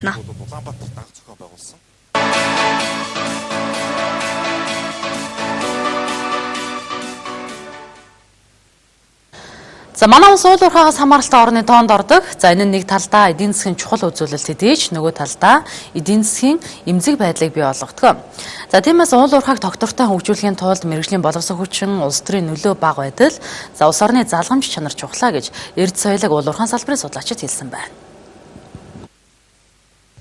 Улаанбаатар дарга зохион байгуулсан. За манай улс уул уурхайгаас хамааралтай орны тоонд ордог. За энэ нь нэг талдаа эдийн засгийн чухал үзүүлэлт хэдийч нөгөө талдаа эдийн засгийн эмзэг байдлыг бий болгодог. За тиймээс уул уурхайг тогтвортой хөгжүүлэхийн тулд мэргэжлийн боловсон хүчин, улс төрийн нөлөө бага байдал, за улс орны залгамж чанар чухлаа гэж эрд соёлыг уул уурхайн салбарын судлаачид хэлсэн байна.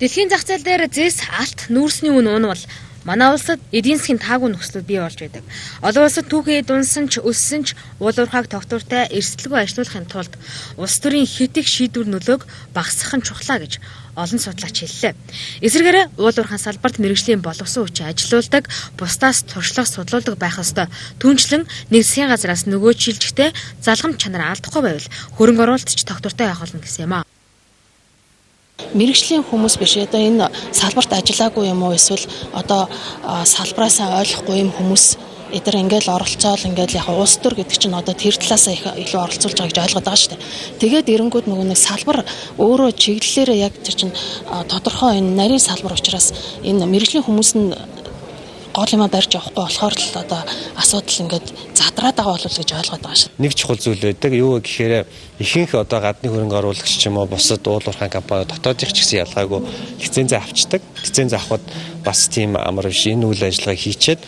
Дэлхийн зах зээл дээр зэс, алт, нүүрсний үн унвал манай улсад эдийн засгийн таагүй нөхцөл бий болж байдаг. Олон улсад түүхий дунсан ч өссөн ч уул уурхайг тогтвортой эрсдэлгүй ажилуулахын тулд улс төрийн хэд их шийдвэр нөлөөг багасгах нь чухлаа гэж олон судлаач хэллээ. Эсвэргээрээ уул уурхайн салбарт мэргэжлийн боловсон хүчин ажилуулдаг, бусдаас туршлага судлуулдаг байх ёстой. Түүнчлэн нэг засгийн газраас нөгөө шилжихтэй залгамж чанар алдахгүй байвал хөрөнгө оруулалт ч тогтвортой байх болно гэсэн юм аа. Мэргэжлийн хүмүүс биш одоо энэ салбарт ажиллаагүй юм уу эсвэл одоо салбараасаа ойлгохгүй юм хүмүүс эдгээр ингээл оролцоол ингээл яг улс төр гэдэг чинь одоо тэр талаасаа их илүү оролцуулж байгаа гэж ойлгоод байгаа шүү дээ. Тэгээд эренгүүд нөгөө нэг салбар өөрөө чиглэлээрээ яг тэр чинь тодорхой энэ нарийн салбар учраас энэ мэргэжлийн хүмүүс нь гол юм барьж явахгүй болохоор л одоо асуудал ингээд задраад байгаа болов гэж ойлгоод байгаа шүү. Нэг чухал зүйл байдаг. Юу гэхээр ихэнх одоо гадны хөрөнгө оруулагч ч юм уу бусад уул уурхайн компани дотоодынх ч гэсэн ялгаагүй лиценз авчдаг. Лиценз авахд бас тийм амар биш энэ үйл ажиллагааг хийчихэд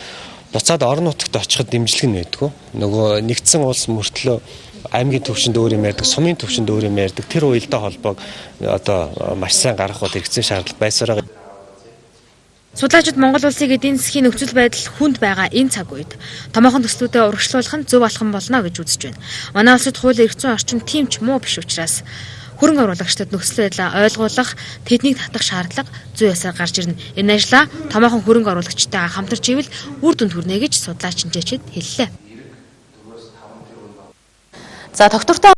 буцаад орон нутагт очиход дэмжлэг нь байдгүй. Нөгөө нэгдсэн улс мөртлөө аймгийн төвшөнд өөр юм ярьдаг, сумын төвшөнд өөр юм ярьдаг. Тэр уялдаа холбоог одоо маш сайн гаргах хэрэгцээ шаардлага байсараа. Судлаачид Монгол улсыг эдийн засгийн нөхцөл байдал хүнд байгаа энэ цаг үед томоохон төслүүдэд урагшлуулах нь зөв алхам болно гэж үзэж байна. Манай улсад хууль эрх зүйн орчин тийм ч муу биш учраас хөрөнгө оруулагчдад нөхцөл байдлаа ойлгуулах, тэднийг татах шаардлага зүй ёсоор гарч ирнэ. Энэ ажлаа томоохон хөрөнгө оруулагчтайгаа хамтарч ивэл үр дүнд хүрнэ гэж судлаач инженерчид хэллээ. За тогтвортой